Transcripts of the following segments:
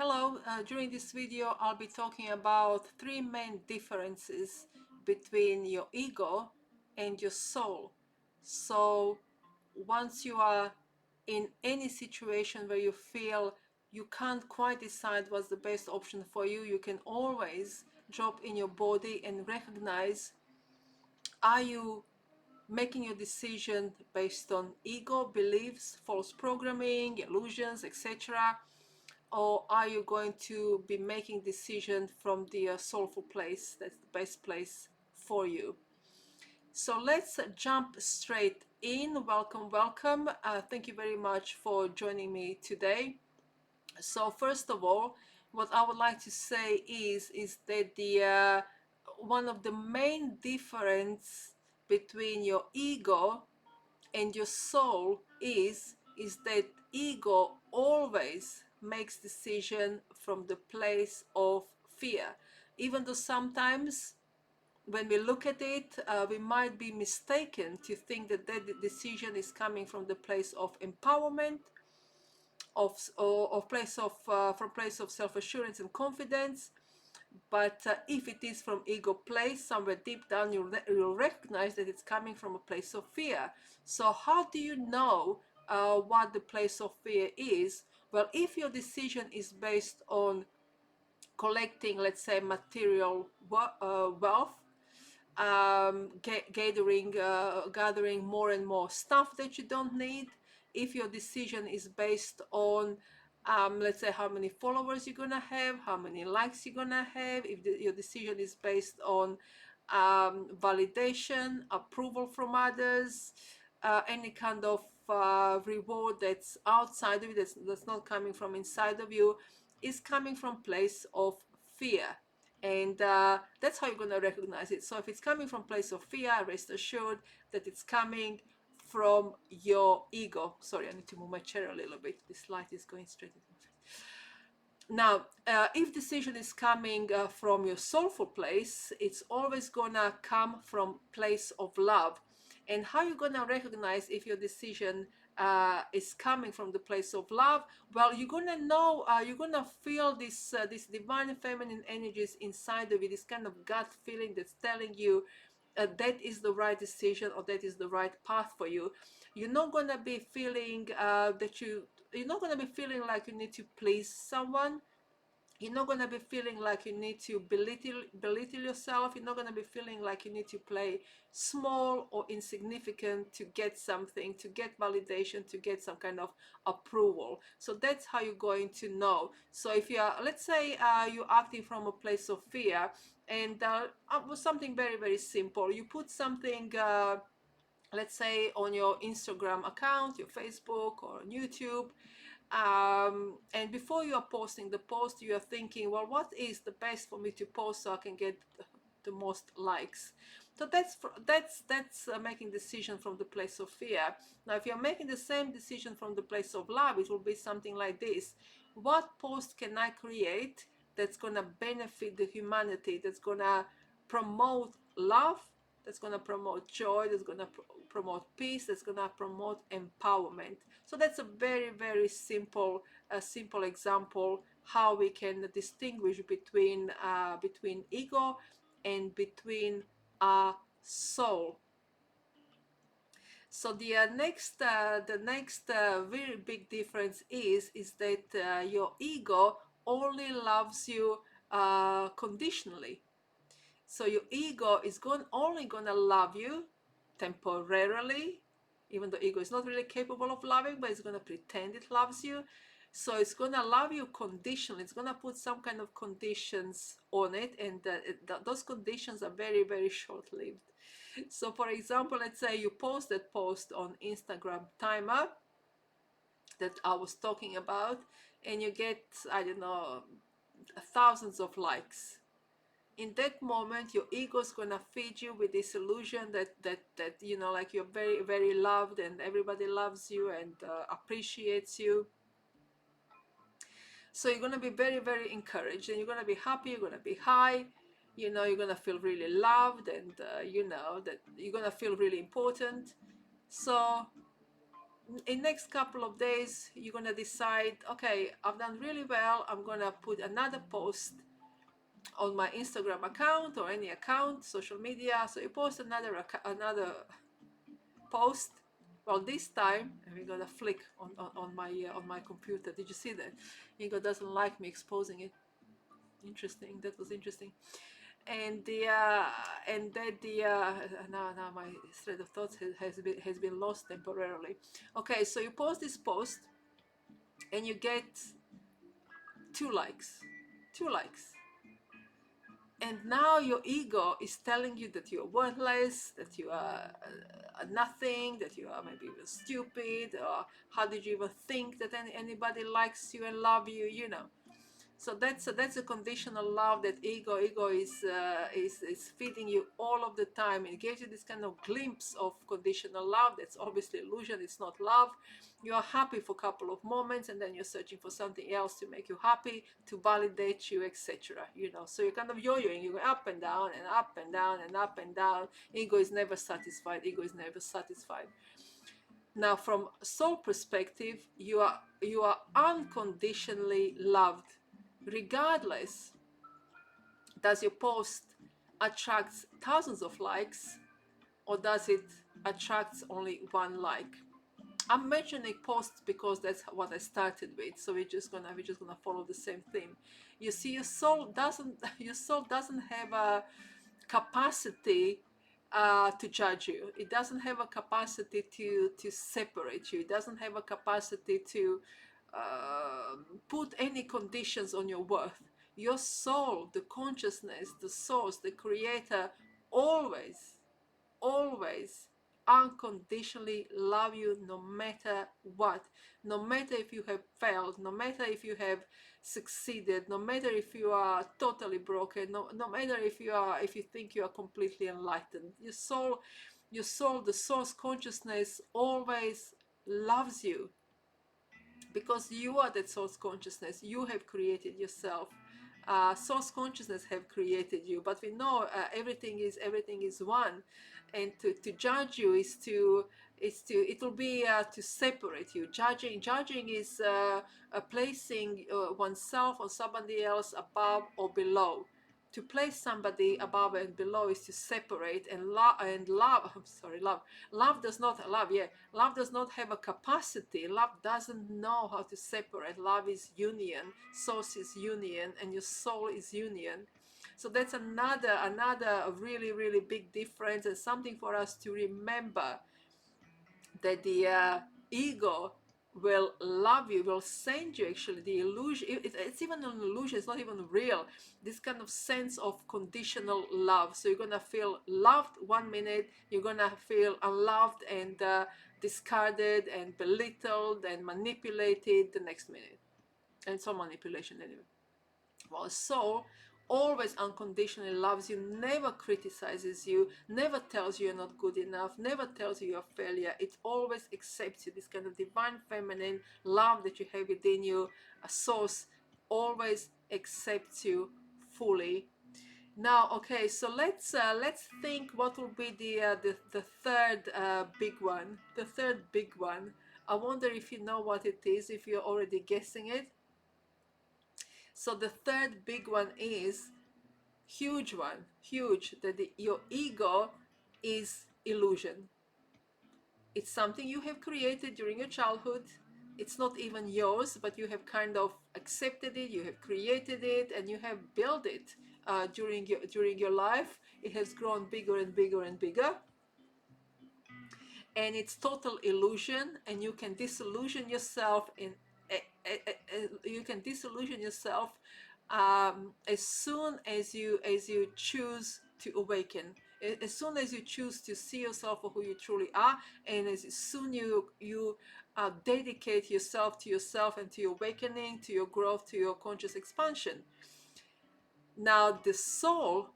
Hello, during this video I'll be talking about three main differences between your ego and your soul. So once you are in any situation where you feel you can't quite decide what's the best option for you, you can always drop in your body and recognize, are you making your decision based on ego, beliefs, false programming, illusions, etc., or are you going to be making decisions from the soulful place that's the best place for you? So let's jump straight in. Welcome. Thank you very much for joining me today. So first of all, what I would like to say is that the one of the main difference between your ego and your soul is that ego always makes decision from the place of fear, even though sometimes when we look at it, we might be mistaken to think that that decision is coming from the place of empowerment, of place of from place of self-assurance and confidence. But if it is from ego place, somewhere deep down, you'll recognize that it's coming from a place of fear. So how do you know what the place of fear is? Well, if your decision is based on collecting, let's say, material wealth, gathering more and more stuff that you don't need, if your decision is based on let's say how many followers you're gonna have, how many likes you're gonna have, if your decision is based on validation, approval from others, any kind of reward that's outside of you, that's not coming from inside of you, is coming from place of fear. And that's how you're going to recognize it. So if it's coming from place of fear, rest assured that it's coming from your ego. Sorry, I need to move my chair a little bit. This light is going straight into my face. Now, if decision is coming from your soulful place, it's always gonna come from place of love. And how you gonna recognize if your decision is coming from the place of love? Well, you're gonna know, you're gonna feel this divine feminine energies inside of you, this kind of gut feeling that's telling you that is the right decision or that is the right path for you. You're not gonna be feeling you're not gonna be feeling like you need to please someone. You're not going to be feeling like you need to belittle yourself. You're not going to be feeling like you need to play small or insignificant to get something, to get validation, to get some kind of approval. So that's how you're going to know. So if you are, let's say you're acting from a place of fear, and something very, very simple. You put something let's say on your Instagram account, your Facebook, or on YouTube, and before you are posting the post, you are thinking, well, what is the best for me to post so I can get the most likes? So that's making decision from the place of fear. Now, if you're making the same decision from the place of love, it will be something like this: what post can I create that's gonna benefit the humanity, that's gonna promote love, that's going to promote joy, that's going to promote peace, that's going to promote empowerment? So that's a very, very simple example how we can distinguish between ego and between our soul. So the next very big difference is that your ego only loves you conditionally. So your ego is only gonna love you temporarily, even though ego is not really capable of loving, but it's gonna pretend it loves you. So it's gonna love you conditionally. It's gonna put some kind of conditions on it, and those conditions are very, very short-lived. So for example, let's say you post that post on Instagram timer that I was talking about, and you get, I don't know, thousands of likes. In that moment, your ego is gonna feed you with this illusion that you know, like you're very, very loved and everybody loves you and appreciates you. So you're gonna be very, very encouraged, and you're gonna be happy, you're gonna be high, you know, you're gonna feel really loved, and you know that you're gonna feel really important. So in next couple of days you're gonna decide, okay, I've done really well, I'm gonna put another post on my Instagram account or any account, social media. So you post another post. Well, this time, and we're gonna flick on my computer. Did you see that? Ingo doesn't like me exposing it. Interesting. That was interesting. And the and then the now my thread of thoughts has been lost temporarily. Okay, so you post this post, and you get 2 likes, 2 likes, and now your ego is telling you that you're worthless, that you are nothing, that you are maybe even stupid, or how did you even think that anybody likes you and love you, you know. So that's a conditional love that ego is feeding you all of the time. It gives you this kind of glimpse of conditional love. That's obviously illusion. It's not love. You are happy for a couple of moments, and then you're searching for something else to make you happy, to validate you, etc. You know, so you're kind of yo-yoing. You go up and down and up and down and up and down. Ego is never satisfied. Ego is never satisfied. Now, from soul perspective, you are unconditionally loved, regardless does your post attract thousands of likes or does it attract only 1 like. I'm mentioning posts because that's what I started with, so we're just gonna follow the same theme. You see, your soul doesn't have a capacity to judge you. It doesn't have a capacity to separate you. It doesn't have a capacity to put any conditions on your worth. Your soul, the consciousness, the source, the creator, always unconditionally love you no matter what. No matter if you have failed, no matter if you have succeeded, no matter if you are totally broken, no matter if you think you are completely enlightened. Your soul, the source consciousness always loves you, because you are that source consciousness. You have created yourself. Source consciousness have created you, but we know everything is one, and to judge you it will be to separate you. Judging is placing oneself or somebody else above or below. To place somebody above and below is to separate, and love I'm sorry, love does not have a capacity. Love doesn't know how to separate. Love is union. Source is union, and your soul is union. So that's another really, really big difference, and something for us to remember, that the ego will love you, will send you actually the illusion. It's even an illusion, it's not even real. This kind of sense of conditional love. So you're gonna feel loved 1 minute, you're gonna feel unloved and discarded and belittled and manipulated the next minute. And it's all manipulation anyway. Well, soul always unconditionally loves you, never criticizes you, never tells you you're not good enough, never tells you you're a failure. It always accepts you. This kind of divine feminine love that you have within you, a source, always accepts you fully. Now, okay, so let's think what will be the third big one. The third big one. I wonder if you know what it is, if you're already guessing it. So the third big one is huge one, huge, that your ego is illusion. It's something you have created during your childhood. It's not even yours, but you have kind of accepted it, you have created it, and you have built it during your life. It has grown bigger and bigger and bigger, and it's total illusion, and you can disillusion yourself you can disillusion yourself as soon as you choose to awaken, as soon as you choose to see yourself for who you truly are, and as soon you dedicate yourself to yourself and to your awakening, to your growth, to your conscious expansion. Now the soul,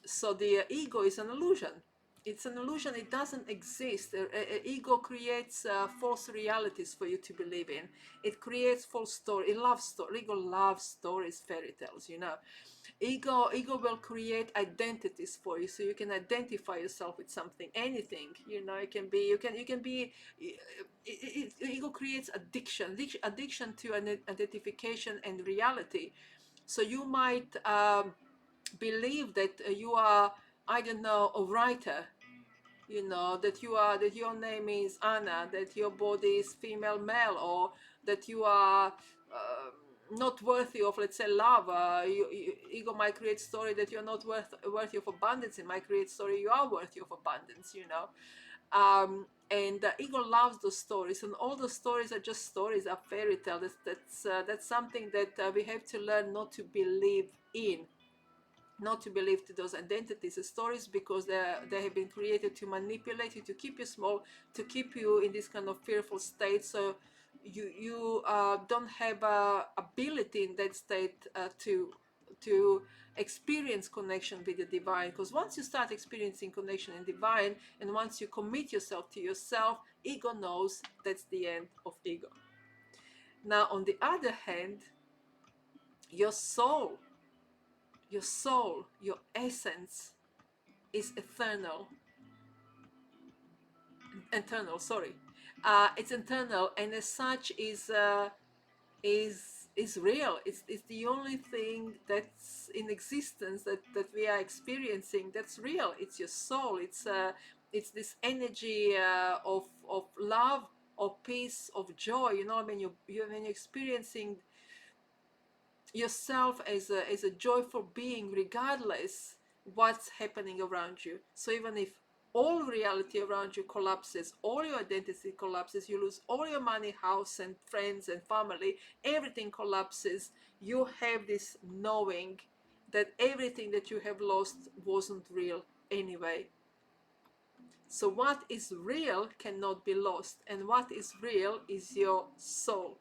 so the ego is an illusion. It's an illusion. It doesn't exist. Ego creates false realities for you to believe in. It creates false story. It loves story. Ego loves stories, fairy tales, you know. Ego will create identities for you, so you can identify yourself with something, anything. It can be, you can be. Ego creates addiction to an identification and reality. So you might believe that you are, I don't know, a writer, that your name is Anna, that your body is female, male, or that you are not worthy of, let's say, love. Ego might create story that you're not worthy of abundance. It might create story you are worthy of abundance. And ego loves those stories, and all those stories are just stories, are fairy tales. That's something that we have to learn not to believe to those identities and stories, because they have been created to manipulate you, to keep you small, to keep you in this kind of fearful state. So you don't have ability in that state to experience connection with the divine, because once you start experiencing connection in divine, and once you commit yourself to yourself, ego knows that's the end of ego. Now, on the other hand, your soul, your essence is it's internal, and as such is real. It's the only thing that's in existence that we are experiencing that's real. It's your soul. It's this energy of love, of peace, of joy. When you're experiencing yourself as a joyful being, regardless what's happening around you. So even if all reality around you collapses, all your identity collapses, you lose all your money, house, and friends and family, everything collapses, you have this knowing that everything that you have lost wasn't real anyway. So what is real cannot be lost, and what is real is your soul,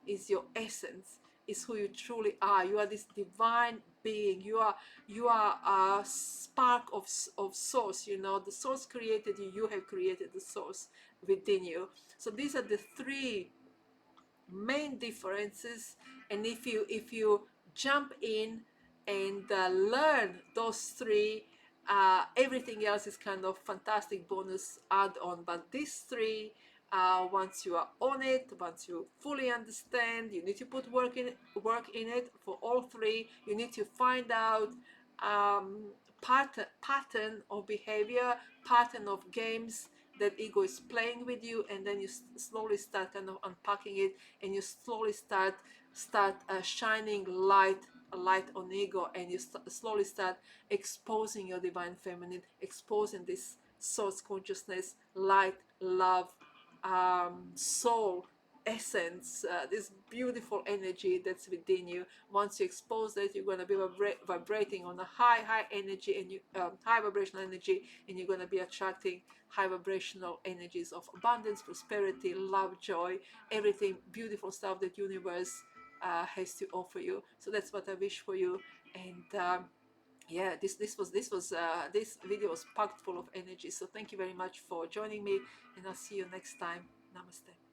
is your essence, is who you truly are. You are this divine being. You are a spark of source. The source created you. You have created the source within you. So these are the three main differences, and if you jump in and learn those three, everything else is kind of fantastic bonus add-on. But these three, once you are on it, once you fully understand, you need to put work in it. For all three, you need to find out pattern of behavior, pattern of games that ego is playing with you, and then you slowly start kind of unpacking it, and you slowly start shining light on ego, and you slowly start exposing your divine feminine, exposing this source consciousness, light, love, soul, essence, this beautiful energy that's within you. Once you expose that, you're going to be vibrating on a high energy, and high vibrational energy, and you're going to be attracting high vibrational energies of abundance, prosperity, love, joy, everything beautiful stuff that universe has to offer you. So that's what I wish for you. And yeah, this video was packed full of energy. So thank you very much for joining me, and I'll see you next time. Namaste.